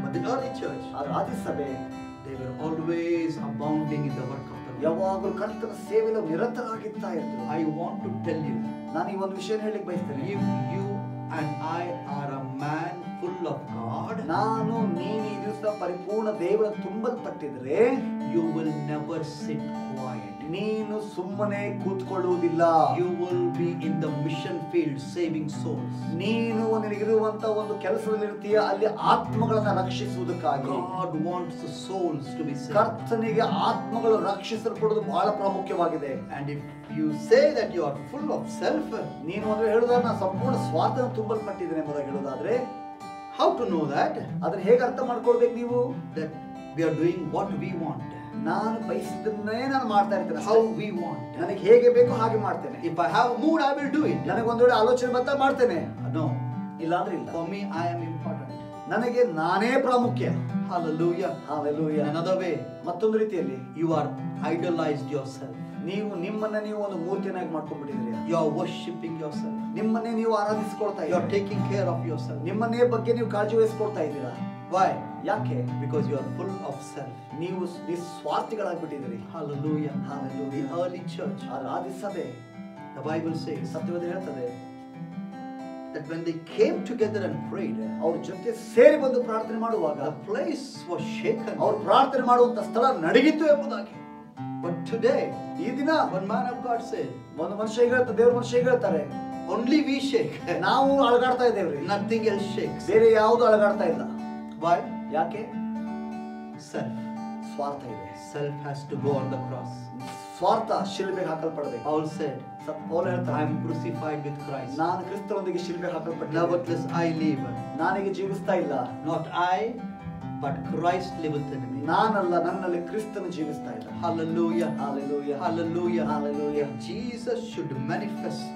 But the early church, ಆದಿ ಸಭೆ, they were always abounding in the work of the Lord. ಯಾವಾಗಲೂ ಕರ್ತನ ಸೇವೆಯಲ್ಲಿ ನಿರತರಾಗಿರ್ತಾ ಇದ್ರು. I want to tell you, ನಾನು ಈ ಒಂದು ವಿಷಯ ಹೇಳಲಿಕ್ಕೆ ಬಯಸ್ತೇನೆ. if you and I are a man full of God, ನಾನು ನೀನು ಈ ದಿವಸ ಪರಿಪೂರ್ಣ ದೇವರ ತುಂಬಲ್ಪಟ್ಟಿದ್ರೆ, you will never sit quiet. ನೀನು ಸುಮ್ಮನೆ ಕೂತ್ಕೊಳ್ಳುವುದಿಲ್ಲ. You will be in the mission field saving souls. ನೀನು ನಿನಗಿರುವಂತ ಒಂದು ಕೆಲಸದಲ್ಲಿ ಇರ್ತೀಯ, ಅಲ್ಲಿ ಆತ್ಮಗಳನ್ನ ರಕ್ಷಿಸುವುದಕ್ಕಾಗಿ. God wants the souls to be saved. ಕರ್ತನಿಗೆ ಆತ್ಮಗಳು ರಕ್ಷಿಸಲ್ಪಡುವುದು ಬಹಳ ಪ್ರಾಮುಖ್ಯವಾಗಿದೆ. And if you say that you are full of self, ನೀನು ಒಂದು ಹೇಳುವುದಾದ್ರೆ ನಾನು ಸಂಪೂರ್ಣ ಸ್ವಾರ್ಥನ ತುಂಬಲ್ಪಟ್ಟಿದ್ದೇನೆ ಎಂಬುದಾಗಿ ಹೇಳುವುದಾದ್ರೆ, how to know that? ಅದನ್ನ ಹೇಗೆ ಅರ್ಥ ಮಾಡ್ಕೊಳ್ಬೇಕು ನೀವು? That we are doing what we want. ನಾನು ಬಯಸಿದ್ದನ್ನೇ ನಾನು ಮಾಡ್ತಾ ಇರ್ತೇನೆ. How we want. ನನಗೆ ಹೇಗೆ ಬೇಕು ಹಾಗೆ ಮಾಡ್ತೇನೆ. If I have a mood, I will do it. ನನಗೆ ಒಂದು ವೇಳೆ ಆಲೋಚನೆ ಬರ್ತಾ ಮಾಡ್ತೇನೆ. No. ಇಲ್ಲ ಅಂದ್ರೆ ಇಲ್ಲ. For me, I am important. ನನಗೆ ನಾನೇ ಪ್ರಾಮುಖ್ಯ. Hallelujah. Hallelujah. Another way, ಮತ್ತೊಂದು ರೀತಿಯಲ್ಲಿ you are idolized yourself. ನೀವು ನಿಮ್ಮನ್ನ ನೀವು ಒಂದು ಮೂರ್ತಿಯನ್ನಾಗಿ ಮಾಡ್ಕೊಂಡ್ಬಿಟ್ಟಿದ್ದೀರಿ. You are worshipping yourself. ನಿಮ್ಮನ್ನೇ ನೀವು ಆರಾಧಿಸಿಕೊಳ್ತಾ You are ಇದ್ದೀರಿ. taking care of yourself. ನಿಮ್ಮನ್ನೇ ಬಗ್ಗೆ ನೀವು ಕಾಳಜಿ ವಹಿಸಿಕೊಳ್ತಾ ಇದ್ದೀರಾ. Why? ಯಾಕೆ? Because you are full of self. ನೀವು ನಿಸ್ವಾರ್ಥಿಗಳಾಗ್ಬಿಟ್ಟಿದ್ದೀರಿ. Hallelujah. Hallelujah. The early church, ಆದಿ ಸಭೆ, the Bible says ಸತ್ಯವೇದ ಹೇಳ್ತದೆ, that when they came together and prayed, ಅವ್ರ ಜೊತೆ ಸೇರಿ ಬಂದು ಪ್ರಾರ್ಥನೆ ಮಾಡುವಾಗ the place was shaken. ಅವ್ರು ಪ್ರಾರ್ಥನೆ ಮಾಡುವಂತ ಸ್ಥಳ ನಡಗಿತ್ತು ಎಂಬುದಾಗಿ. But today, ಈ ದಿನ one man of God said, ಒಂದು ಮನುಷ್ಯ ಹೇಳ್ತಾರೆ, ದೇವ್ರ ಮನುಷ್ಯ ಹೇಳ್ತಾರೆ, only we shake. ನಾವು ಅಳಗಾಡ್ತಾ ಇದ್ದೇವ್ರಿ, Nothing else shakes. ಬೇರೆ ಯಾವುದು ಅಳಗಾಡ್ತಾ ಇಲ್ಲ. Why? ಯಾಕೆ? Self. ಸ್ವಾರ್ಥ ಇದೆ. Self has to go on the cross. ಸ್ವಾರ್ಥ ಶಿಲುಬೆಗೆ ಹಾಕಲ್ಪಡಬೇಕು. Paul said, ಪೌಲ ಹೇಳ್ತಾರೆ, I am crucified with Christ. ನಾನು ಕ್ರಿಸ್ತನೊಂದಿಗೆ ಶಿಲುಬೆಗೆ ಹಾಕಲ್ಪಟ್ಟಿದ್ದೇನೆ. Nevertheless I live. ನಾನೀಗ ಜೀವಿಸ್ತಾ ಇಲ್ಲ. Not I, but Christ liveth in me. ನಾನಲ್ಲ, ನನ್ನಲ್ಲಿ ಕ್ರಿಸ್ತನು ಜೀವಿಸ್ತಾ ಇಲ್ಲ. Hallelujah. Hallelujah. Hallelujah. Hallelujah. Jesus should manifest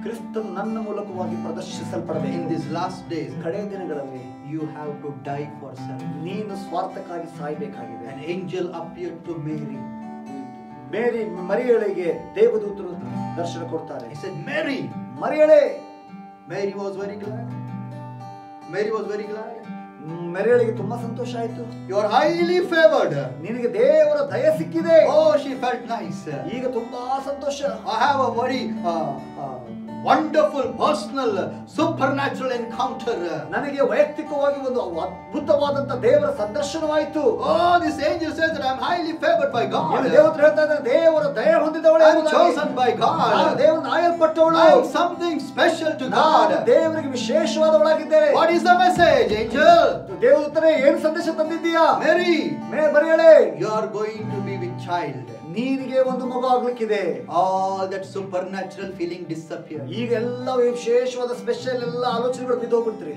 ಕ್ರಿಸ್ತನು ನನ್ನ ಮೂಲಕವಾಗಿ ಪ್ರದರ್ಶಿಸಲ್ಪಡಬೇಕು. in these last days. ಕಡೆಯ ದಿನಗಳಲ್ಲಿ You have to die for self. ನೀನು ಸ್ವಾರ್ಥಕ್ಕಾಗಿ ಸಾಯಬೇಕಾಗಿದೆ. An angel appeared to Mary. ಮರಿಯಳಿಗೆ ದೇವದೂತರು ದರ್ಶನ ಕೊಡ್ತಾರೆ. He said, Mary. ಮರಿಯಳೇ. Mary was very glad. Mary was very glad. ಮರಿಯಳಿಗೆ ತುಂಬಾ ಸಂತೋಷ ಆಯ್ತು. You are highly favored. ನಿನಗೆ ದೇವರ ದಯೆ ಸಿಕ್ಕಿದೆ. Oh, she felt nice. ಈಗ ತುಂಬಾ ಸಂತೋಷ. I have a very wonderful personal supernatural encounter. ನನಗೆ ವೈಯಕ್ತಿಕವಾಗಿ ಒಂದು ಅದ್ಭುತವಾದಂತ ದೇವರ ಸಂದರ್ಶನವಾಯಿತು. Oh, this angel says that I am highly favored by God. ದೇವರು ಹೇಳ್ತಾ ಇದ್ದಾರೆ, ದೇವರ ದಯೆ ಹೊಂದಿದವಳು, I am chosen by God. ದೇವರ ಆಯಲ್ಪಟ್ಟವಳು. I am something special to God. ದೇವರಿಗೆ ವಿಶೇಷವಾದವಳಾಗಿದ್ದೇನೆ. What is the message, angel? ದೇವದೂತನೇ, ಏನು ಸಂದೇಶ ತಂದಿದ್ದೀಯಾ? Mary, ಮರಿಯಳೇ, you are going to be with child. ನೀನಿಗೆ ಒಂದು ಮಗು ಆಗ್ಲಿಕ್ಕಿದೆ. All that supernatural feeling disappeared. ಈಗ ಎಲ್ಲ ವಿಶೇಷವಾದ ಸ್ಪೆಷಲ್ ಎಲ್ಲ ಆಲೋಚನೆಗಳು ಬಿದ್ದೋಗ್ಬಿಡ್ತೀರಿ.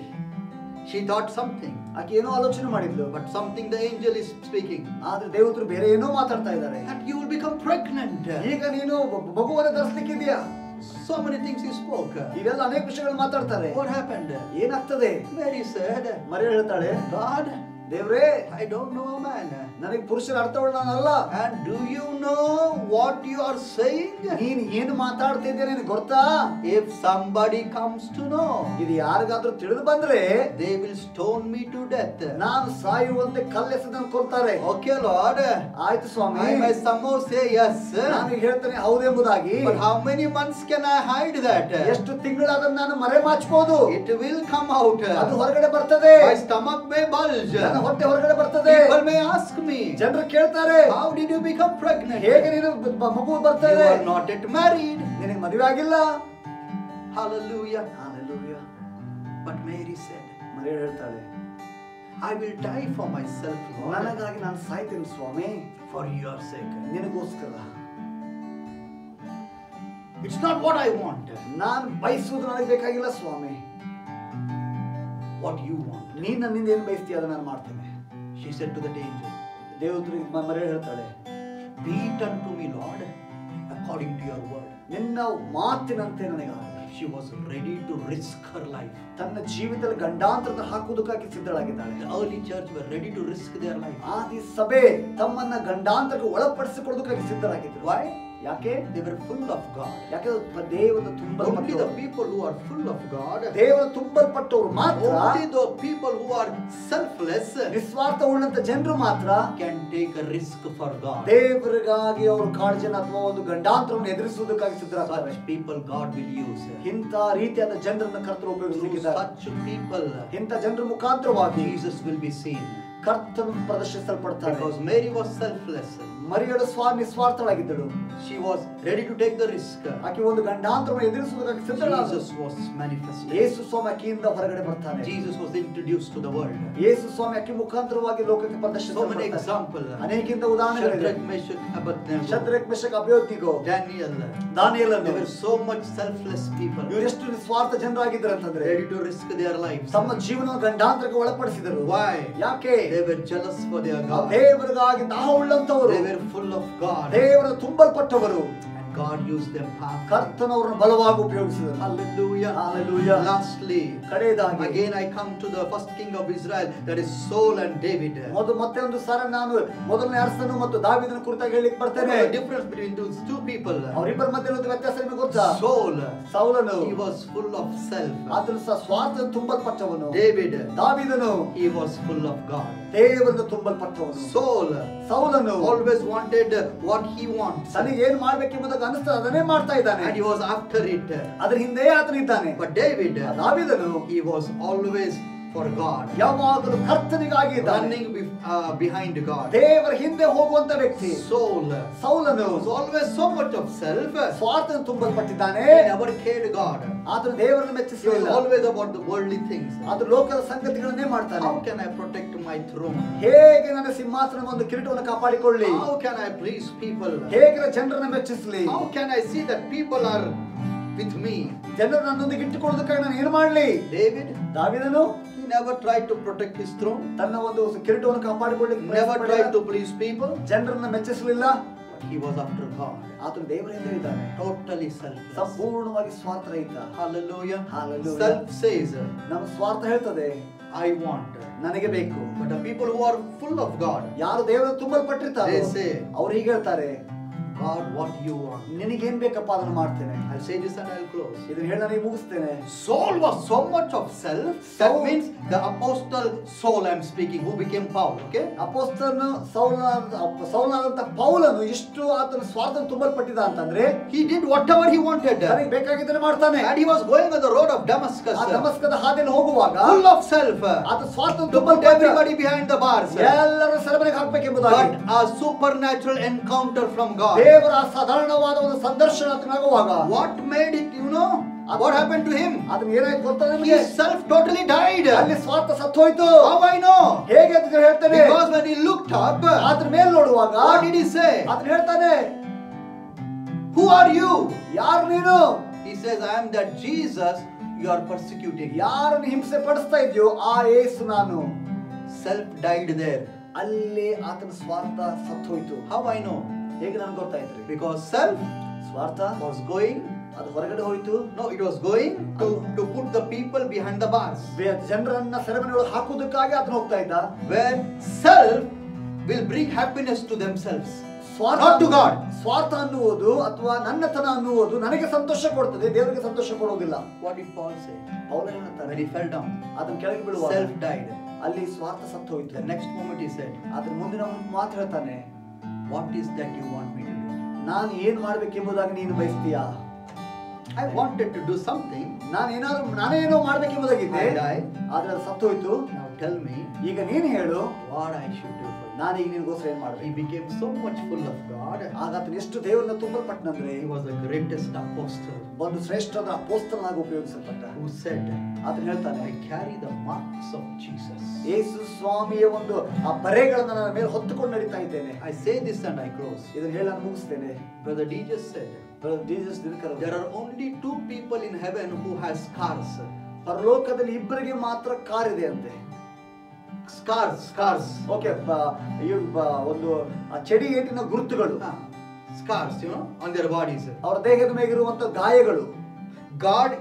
She thought something, ಆಕೆ ಏನೋ ಆಲೋಚನೆ ಮಾಡಿದ್ಲು, but something the angel is speaking. ಆದ್ರೆ ದೇವತರು ಬೇರೆ ಏನೋ ಮಾತಾಡ್ತಾ ಇದ್ದಾರೆ. That you will become pregnant. ಈಗ ನೀನು ಮಗುವನ್ನು ಧರಿಸಲಿಕ್ಕಿದೆಯಾ? So many things he spoke. ಇವೆಲ್ಲ ಅನೇಕ ವಿಷಯಗಳು ಮಾತಾಡ್ತಾರೆ. What happened? ಏನಾಗ್ತದೆ? Mary said, ಮರಿಯಳು ಹೇಳ್ತಾಳೆ, God, ದೇವ್ರೇ, I don't know a man. ನನಗೆ ಪುರುಷರ ಅರ್ಥವಳು ನಾನಲ್ಲ. And do you know what you are saying? ನೀನು ಏನು ಮಾತಾಡ್ತಿದ್ದೀಯ ನಿನಗೆ ಗೊತ್ತಾ? If somebody comes to know, ಇದು ಯಾರಿಗಾದ್ರೂ ತಿಳಿದು ಬಂದ್ರೆ they will stone me to death. ನಾನು ಸಾಯುವಂತೆ ಕಲ್ಲೆಸೆದು ಕೊಲ್ತಾರೆ. Okay, Lord. ಆಯ್ತು ಸ್ವಾಮಿ. I may somehow say yes. ನಾನು ಹೇಳ್ತೇನೆ ಹೌದೆಂಬುದಾಗಿ. But how many months can I hide that? ಎಷ್ಟು ತಿಂಗಳು ಅದನ್ನು ನಾನು ಮರೆಮಾಚಬಹುದು? It will come out. ಅದು ಹೊರಗಡೆ ಬರ್ತದೆ. My stomach may bulge. ನನ್ನ ಹೊಟ್ಟೆ ಹೊರಗಡೆ ಬರ್ತದೆ. People may ask me, ಜನರು ಕೇಳ್ತಾರೆ, how did you become pregnant? ಹೇಗೆ ನೀನು ಮಗು ಬರ್ತದೆ? You are not yet married. ನಿನಗೆ ಮದುವೆ ಆಗಿಲ್ಲ. Hallelujah. Hallelujah. But Mary said, ಮರಿಯಳು ಹೇಳ್ತಾಳೆ, I will die for myself, Lord, ನನಗಾಗಿ ನಾನು ಸಾಯ್ತೇನೆ ಸ್ವಾಮಿ, for your sake. ನಿನಗೋಸ್ಕರ. It's not what I want. ನಾನು ಬಯಸುವುದು ನನಗೆ ಬೇಕಾಗಿಲ್ಲ ಸ್ವಾಮಿ. What you want. ನೀನು ನನ್ನಿಂದ ಏನು ಬಯಸ್ತೀಯ ಅದನ್ನು ನಾನು ಮಾಡ್ತೇನೆ. She said to that angel, ದೇವದೂತರಿಗೆ ಮರಿಯಳು ಹೇಳ್ತಾಳೆ, be it unto me, Lord, according to your word. ನಿನ್ನ ಮಾತಿನಂತೆ ನನಗಾಗಲಿ. She was ready to risk her life. ತನ್ನ ಜೀವಿತದಲ್ಲಿ ಗಂಡಾಂತರದ ಹಾಕುವುದಕ್ಕಾಗಿ ಸಿದ್ಧಳಾಗಿದ್ದಾಳೆ. The early church were ready to risk their life. ಆದಿ ಸಭೆ ತಮ್ಮನ್ನ ಗಂಡಾಂತರಕ್ಕೆ ಒಳಪಡಿಸಿಕೊಳ್ಳೋದಕ್ಕಾಗಿ ಸಿದ್ಧರಾಗಿದ್ರು. Why? ಯಾಕೆ? They were full of God. ಯಾಕೆ? ದೇವರ Only ತುಂಬಲ್ಪಟ್ಟವರು. the people who are full of God, ದೇವರ ತುಂಬಲ್ಪಟ್ಟವರು ಮಾತ್ರ, only the people who are selfless ನಿಸ್ವಾರ್ಥ ಉಳ್ಳಂತ ಜನರು ಮಾತ್ರ can take a risk for God. ದೇವರಿಗಾಗಿ ಅವರು ಕಾಳಜಿಯನ್ನು ಅಥವಾ ಒಂದು ಗಂಡಾಂತರವನ್ನು ಎದುರಿಸುವುದಕ್ಕಾಗಿ ಸಿದ್ಧರಾಗ್ತಾರೆ. Such people God will use. ಇಂಥ ರೀತಿಯಾದ ಜನರನ್ನು ಕರ್ತರು Through ಉಪಯೋಗಿಸಲಿಕ್ಕಿದ್ದಾರೆ. such people, ಇಂಥ ಜನರ ಮುಖಾಂತರವಾಗಿ Jesus will be seen. ಕರ್ತನು ಪ್ರದರ್ಶಿಸಲ್ಪಡ್ತಾರೆ. Because Mary was selfless. ಮರಿಯಳು ನಿಸ್ವಾರ್ಥಳಾಗಿದ್ದಳು. She was ready to take the risk. ಆಕೆ ಒಂದು ಗಂಡಾಂತರವನ್ನು ಎದುರಿಸುವುದಕ್ಕಾಗಿ ಸಿದ್ಧಳಾದಳು. Jesus was manifested. ಯೇಸು ಸ್ವಾಮಿ ಆಕೆಯಿಂದ ಹೊರಗಡೆ ಬರ್ತಾನೆ. Jesus was introduced to the world. ಯೇಸು ಸ್ವಾಮಿ ಆಕೆ ಮುಖಾಂತರವಾಗಿ ಲೋಕಕ್ಕೆ So many ಪ್ರದರ್ಶಿಸಲ್ಪಡ್ತಾನೆ. examples. ಅನೇಕಿಂತ ಉದಾಹರಣೆಗಳಿವೆ. Shadrach, Meshach, Abednego, Shadrach, Meshach, Abednego, Daniel. ದಾನಿಯೇಲನು, They were so much selfless people. ಇವರು ಎಷ್ಟು ನಿಸ್ವಾರ್ಥ ಜನರಾಗಿದ್ದರು ಅಂತಂದ್ರೆ Ready to risk their lives. ತಮ್ಮ ಜೀವನವನ್ನು ಗಂಡಾಂತರಕ್ಕೆ ಒಳಪಡಿಸಿದರು. Why? ಯಾಕೆ? They were jealous for their God. ದೇವರಿಗಾಗಿ ದಾಹ ಉಳ್ಳಂತವರು, They were full of God. ದೇವರ ತುಂಬಲ್ಪಟ್ಟವರು. And God used them powerfully. ಕರ್ತನು ಅವರನ್ನು ಬಲವಾಗಿ ಉಪಯೋಗಿಸಿದನು. Hallelujah. Hallelujah. Lastly, ಕಡೆಯದಾಗಿ again I come to the first king of Israel, that is Saul and David. ಮತ್ತೆ ಒಂದು ಸಾರಿ ನಾನು ಮೊದಲನೇ ಅರಸನು ಮತ್ತು ದಾವೀದನ ಕುರಿತಾಗಿ ಹೇಳಿಕ್ಕೆ ಬರ್ತೇನೆ. The difference between those two people. ಅವರಿಬ್ಬರ ಮಧ್ಯೆ ಇರುವ ವ್ಯತ್ಯಾಸ ನಿಮಗೆ ಗೊತ್ತಾ? Saul, he was full of self. ಆತನು ಸ್ವಾರ್ಥ ತುಂಬಲ್ಪಟ್ಟವನು. David, ದಾವೀದನು, he was full of God. ದೇವರಿಂದ ತುಂಬಲ್ಪಟ್ಟವನು. ಸೌಲನು always wanted what he wants. ತನಗೆ ಏನು ಮಾಡಬೇಕೆಂಬುದಕ್ಕೆ ಅನಿಸ್ತದೆ ಅದನ್ನೇ ಮಾಡ್ತಾ ಇದ್ದಾನೆ. And he was after it. ಅದರ ಹಿಂದೆ ಆತನು ಇದ್ದಾನೆ. But David, ದಾವೀದನು, he was always for God. ಯಾವಾಗಲೂ ಕರ್ತನಿಗಾಗಿ ಇದ್ದಾನೆ. Running behind God. ದೇವರ ಹಿಂದೆ ಹೋಗುವಂತ ವ್ಯಕ್ತಿ. ಸೌಲನು was always so much of self. ಸ್ವಾರ್ಥ ತುಂಬಲ್ಪಟ್ಟಿದ್ದಾನೆ. He never cared God. ಆತನು ದೇವರನ್ನು ಮೆಚ್ಚಿಸಲಿಲ್ಲ. Always about the worldly things. ಆತನು ಲೋಕದ ಸಂಗತಿಗಳನ್ನೇ ಮಾಡ್ತಾನೆ. How can I protect my throne? ಹೇಗೆ ನನ್ನ ಸಿಂಹಾಸನದ ಒಂದು ಕಿರೀಟವನ್ನು ಕಾಪಾಡಿಕೊಳ್ಳಿ? How can I please people? ಹೇಗೆ ಜನರನ್ನು ಮೆಚ್ಚಿಸಲಿ? How can I see that people are with me? ಜನರು ನನ್ನೊಂದಿಗೆ ಇಟ್ಟುಕೊಳ್ಳೋದಕ್ಕಾಗಿ ನಾನು ಏನು ಮಾಡಲಿ? ದಾವೀದನು, he never tried to protect his throne. ತನ್ನ ಒಂದು ಕಿರೀಟವನ್ನು ಕಾಪಾಡಿಕೊಳ್ಳಲಿಕ್ಕೆ never tried to please people. ಜನರನ್ನು ಮೆಚ್ಚಿಸಲಿಲ್ಲ. He was after God. ಆತನು ದೇವರಿಂದ ಇದ್ದಾನೆ. Totally selfless. ಸಂಪೂರ್ಣವಾಗಿ ಸ್ವಾರ್ಥರಹಿತ. Hallelujah. Hallelujah. Self says, ನಮ್ಮ ಸ್ವಾರ್ಥ ಹೇಳ್ತದೆ, I want. ನನಗೆ ಬೇಕು. But the people who are full of God, ಯಾರು ದೇವರ ತುಂಬಲ್ಪಟ್ಟಿರ್ತಾರೆ, they say, ಅವರು ಹೀಗೆ ಹೇಳ್ತಾರೆ, God, what you want. ನಿನಗೇನು ಬೇಕಪ್ಪ ಅದನ್ನು ಮಾಡ್ತೇನೆ. I'll say this and I'll close. ಇದನ್ನು ಹೇಳಿ ನಾನು ಮುಗಿಸ್ತೇನೆ. Saul was so much of self. That means the apostle Saul I'm speaking, who became Paul. Okay? ಅಪೊಸ್ತಲನು ಸೌಲನಾದಂತ ಪೌಲನು ಇಷ್ಟು ಆತನ ಸ್ವಾರ್ಥ ತುಂಬಲ್ಪಟ್ಟಿದ ಅಂತಂದ್ರೆ, he did whatever he wanted. ತನಗೆ ಬೇಕಾಗಿದ್ದನ್ನು ಮಾಡ್ತಾನೆ. And he was going on the road of Damascus. ಆ ದಮಸ್ಕದ ಹಾದಿಯಲ್ಲಿ ಹೋಗುವಾಗ full of self. ಆತ ಸ್ವಾರ್ಥ To put everybody behind the bars. ಎಲ್ಲರೂ ಸೆರೆಮನೆಗೆ ಹಾಕಬೇಕೆಂಬುದಾಗಿ. But a supernatural encounter from God. ದೇವರ ಅಸಾಧಾರಣವಾದ ಒಂದು ಸಂದರ್ಶನ ಆಗುವಾಗ, what made it, you know? What happened to him? ಅದನ್ನ ಏನಾಯ್ತು ಗೊತ್ತಾ ನಿಮಗೆ? His self totally died. ಅಲ್ಲಿ ಸ್ವಾರ್ಥ ಸತ್ತು ಹೋಯಿತು. How I know? ಹೇಗೆ ಅಂತ ಹೇಳ್ತಾನೆ? Because when he looked up, ಅದರ ಮೇಲೆ ನೋಡುವಾಗ, what did he say? ಅದನ್ನ ಹೇಳ್ತಾನೆ, who are you? ಯಾರು ನೀನು? He says, I am that Jesus you are persecuting. ಯಾರನ್ನು ಹಿಂಸೆ ಪಡಿಸ್ತಾ ಇದೆಯೋ ಆ ಯೇಸು ನಾನು. Self died there. ಅಲ್ಲಿ ಆತನ ಸ್ವಾರ್ಥ ಸತ್ತು ಹೋಯಿತು. How I know? ಹೇಗೆ ನನಗೆ ಗೊತ್ತಾಯ್ತು? Because self ಸ್ವಾರ್ಥ was going, ಅದು ಹೊರಗಡೆ ಹೋಯಿತು. no, it was going to put the people behind the bars. ಜನರನ್ನ ಸೆರೆಮನೆಯೊಳಗೆ ಹಾಕುವುದಕ್ಕಾಗಿ ಆತನ ಹೋಗ್ತಾ ಇದ್ದ. Where self will bring happiness to themselves, not to God. ಸ್ವಾರ್ಥ ಅನ್ನುವುದು ಅಥವಾ ನನ್ನತನ ಅನ್ನುವುದು ನನಗೆ ಸಂತೋಷ ಕೊಡ್ತದೆ, ದೇವರಿಗೆ ಸಂತೋಷ ಕೊಡೋದಿಲ್ಲ. What did Paul say? ಪೌಲ ಹೇಳ್ತಾನೆ, When he fell down, ಅದನ್ನ ಕೆಳಗೆ ಬೀಳುವಾಗ self died. ಅಲ್ಲಿ ಸ್ವಾರ್ಥ ಸತ್ತು ಹೋಯಿತು. The next moment he said, ಅದರ ಮುಂದಿನ ಮಾತು ಹೇಳ್ತಾನೆ, what is that you want me to do? ನಾನು ಏನು ಮಾಡಬೇಕೆಂಬುದಾಗಿ ನೀನು ಬಯಸ್ತೀಯಾ? I wanted to do something. ನಾನೇನೋ ಮಾಡಬೇಕೆಂಬುದಾಗಿದ್ದೆ, ಆದ್ರೆ ಅದು ಸತ್ತು ಹೋಯಿತು. Now tell me, ಈಗ ನೀನು ಹೇಳು, what I should do for you. ನಾನು ಈಗ ನಿನಗೋಸ್ಕರ ಏನು ಮಾಡಬೇಕು? He became so much full of God. ಆಗ ಆತನು ಎಷ್ಟು ದೇವರನ್ನ ತುಂಬಲ್ಪಟ್ಟನಂದ್ರೆ, He was the greatest apostle. ಒಂದು ಶ್ರೇಷ್ಠದ ಅಪೊಸ್ತಲನಾಗಿ ಉಪಯೋಗಿಸಲ್ಪಟ್ಟ. Who said, ಆತನು ಹೇಳ್ತಾನೆ, I carry the marks of Jesus. ಯೇಸು ಸ್ವಾಮಿಯ ಒಂದು ಆ ಬರೆಗಳನ್ನು ನನ್ನ ಮೇಲೆ ಹೊತ್ತುಕೊಂಡು ನಡೀತಾ ಇದ್ದೇನೆ. I say this and I close. ಇದನ್ನು ಹೇಳಿ ನಾನು ಮುಗಿಸ್ತೇನೆ. Brother D just said, there are only 2 people in heaven who has scars. ಪರಲೋಕದಲ್ಲಿ ಇಬ್ಬರಿಗೆ ಮಾತ್ರ ಕಾರ್ ಇದೆ ಅಂತೆ. Scars. ಓಕೆ, ಒಂದು ಚಡಿ ಏಟಿನ ಗುರುತುಗಳು. Scars, you know, on their bodies. ಅವರ ದೇಹದ ಮೇಲಿರುವಂತ ಗಾಯಗಳು. God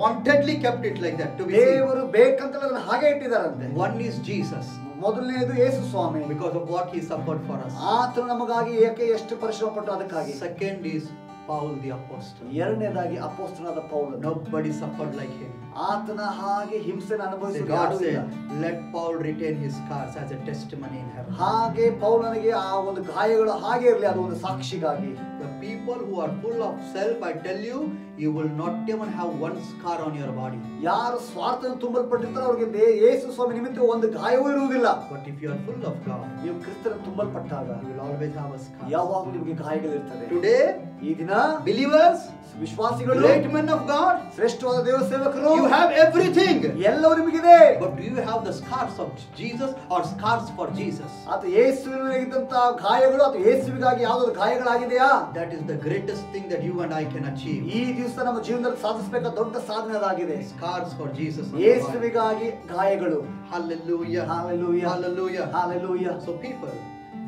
wantedly kept it like that to be seen. ದೇವರು ಬೇಕಂತಲೇ ಅದನ್ನ ಹಾಗೆ ಇಟ್ಟಿದ್ದಾರಂತೆ. One is Jesus. ಮೊದಲನೇದು ಯೇಸು ಸ್ವಾಮಿ, because of what he suffered for us. ಆತನು ನಮಗಾಗಿ ಏಕೆ ಎಷ್ಟು ಪರಿಶ್ರಮ ಪಟ್ಟು ಅದಕ್ಕಾಗಿ. Second is Paul the apostle. ಎರಡನೇದಾಗಿ ಅಪೊಸ್ತಲನಾದ ಪೌಲ. Nobody suffered like him. ಆತನ ಹಾಗೆ ಹಿಂಸೆಯನ್ನು ಅನುಭವಿಸಿದ God said, let Paul retain his scars as a testimony in heaven. ಹಾಗೆ ಪೌಲನಿಗೆ ಆ ಒಂದು ಗಾಯಗಳು ಹಾಗೆ ಇರಲಿ, ಅದು ಒಂದು ಸಾಕ್ಷಿಗಾಗಿ. The people who are full of self, I tell you, you will not even have one scar on your body. ಯಾರು ಸ್ವಾರ್ಥದಿಂದ ತುಂಬಲ್ಪಟ್ಟಿರ್ತಾರೋ ಅವರಿಗೆ ಯೇಸು ಸ್ವಾಮಿ ನಿಮಿತ್ತ ಒಂದು ಗಾಯವೂ ಇರುವುದಿಲ್ಲ. But if you are full of God, ನೀವು ಕ್ರಿಸ್ತನ ತುಂಬಲ್ಪಟ್ಟಾಗ you will always have a scar. ಯಾವಾಗಲೂ ನಿಮಗೆ ಗಾಯಗಳಿರ್ತವೆ. Today, ಈ ದಿನ believers, ವಿಶ್ವಾಸಿಗಳು, great men of God, ಶ್ರೇಷ್ಠವಾದ ದೇವ ಸೇವಕರು, you have everything. ಎಲ್ಲವೂ ನಿಮಗಿದೆ. But do you have the scars of Jesus or scars for Jesus? ಅದು ಯೇಸುವಿನಲ್ಲಿದ್ದಂತ ಗಾಯಗಳು ಅಥವಾ ಯೇಸುವಿಗಾಗಿ ಯಾವುದಾದ್ರು ಗಾಯಗಳಾಗಿದೆಯಾ? That is the greatest thing that you and I can achieve. ಈ ದಿವಸ ನಮ್ಮ ಜೀವನದಲ್ಲಿ ಸಾಧಿಸಬೇಕಾದ ದೊಡ್ಡ ಸಾಧನೆ ಅದಾಗಿದೆ. Scars for Jesus. ಯೇಸುವಿಗಾಗಿ ಗಾಯಗಳು. Hallelujah. Hallelujah. Hallelujah. Hallelujah. So people,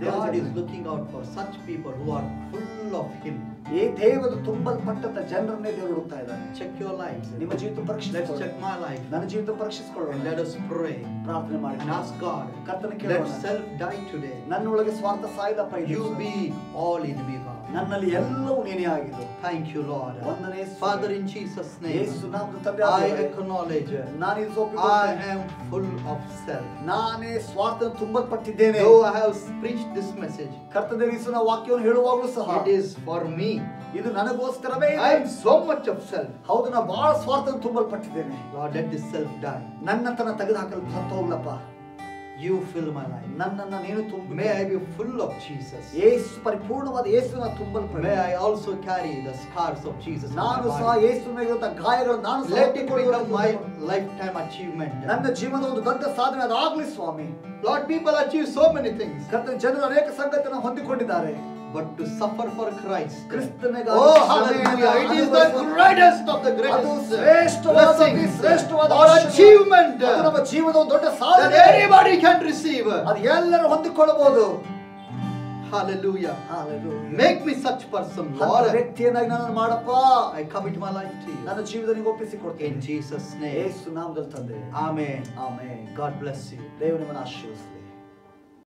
God is looking out for such people who are full of Him. ಈ ದೇವರು ತುಂಬಲ್ಪಟ್ಟಂತ ಜನರನ್ನೇ ದೇವರು ಹುಡುಕ್ತಾ ಇದ್ದಾನೆ. Check your lives. ನಿಮ್ಮ ಜೀವಿತ Let's ಪರೀಕ್ಷಿಸಿಕೊಳ್ಳಿ. check my life. ನನ್ನ ಜೀವಿತ ಪರೀಕ್ಷಿಸಿಕೊಳ್ಳೋಣ. And let us pray ಪ್ರಾರ್ಥನೆ ಮಾಡಿ and ask God. ಕರ್ತನ Let ಕೇಳೋಣ. self die today. ನನ್ನೊಳಗೆ ಸ್ವಾರ್ಥ ಸಾಯ್ದಪ್ಪ ಈ You ದಿವಸ. be all in me, God. ನನ್ನಲ್ಲಿ ಎಲ್ಲವೂ ನೀನೇ ಆಗಿರು. Thank you, Lord. ವಂದನೆ Father, in Jesus' name, ಯೇಸು ನಾಮದ ತಂದೆ I ಆದವರೇ, acknowledge ನಾನು ಇದು I ಒಪ್ಪಿಕೊಳ್ಳುತ್ತೇನೆ. am full of self. ನಾನೇ ಸ್ವಾರ್ಥ ತುಂಬಲ್ಪಟ್ಟಿದ್ದೇನೆ. Though I have preached this message, ಕರ್ತನ ಯೇಸುವಿನ ವಾಕ್ಯವನ್ನು ಹೇಳುವಾಗಲೂ ಸಹ it is for me. ಇದು ನನಗೋಸ್ಕರವೇ ಇದೆ. I am so much of self. ಹೌದು, ನಾನು ಬಹಳ ಸ್ವಾರ್ಥ ತುಂಬಲ್ಪಟ್ಟಿದ್ದೇನೆ. Lord, let this self die. ನನ್ನತನ ತೆಗೆದುಹಾಕಲು ಸತ್ತು ಹೋಗ್ಲಪ್ಪ. You fill my life. ನನ್ನನ್ನು ನೀನು ತುಂಬು. May I be full of Jesus. ಯೇಸು ಪರಿಪೂರ್ಣವಾದ ಯೇಸುವಿನ ತುಂಬಲ್ಪಡ. May I also carry the scars of Jesus in my ನಾನು ಸಹ body. ಯೇಸುವಿನ ಮೇಲಿರುವಂತ ಗಾಯಗಳನ್ನು ನಾನು ಸಹ Let it become ಹೊತ್ತುಕೊಳ್ಳುವ my lifetime achievement. ನನ್ನ ಜೀವನದ ಒಂದು ದೊಡ್ಡ ಸಾಧನೆ ಅದಾಗಲಿ ಸ್ವಾಮಿ. Lord, people achieve so many things, ಕರ್ತನ ಜನರು ಅನೇಕ ಸಂಗತಿಯನ್ನು ಹೊಂದಿಕೊಂಡಿದ್ದಾರೆ. but to suffer for Christ. ಕ್ರಿಸ್ತನಿಗಾಗಿ Oh, hallelujah! It is the greatest of the ಅದು greatest ಶ್ರೇಷ್ಠವಾದ blessings ಶ್ರೇಷ್ಠವಾದ or achievement ಅದು ನಮ್ಮ ಜೀವನದ ಒಂದು ದೊಡ್ಡ that ಸಾಧನೆ. anybody can receive. ಅದು ಎಲ್ಲರೂ ಹೊಂದಿಕೊಳ್ಳಬಹುದು. Hallelujah! Hallelujah. Make me such person, ಅಂತ Lord. ವ್ಯಕ್ತಿಯನ್ನಾಗಿ ನನ್ನನ್ನು ಮಾಡಪ್ಪ. I commit my life to you. ನನ್ನ ಜೀವಿತನಿಗೆ In ಒಪ್ಪಿಸಿಕೊಡ್ತೇನೆ. Jesus' name. ಯೇಸು ನಾಮದಲ್ಲಿ ತಂದೆ. Amen. Amen. God bless you. ದೇವರು ನಿಮ್ಮನ್ನು ಆಶೀರ್ವದಿಸಲಿ.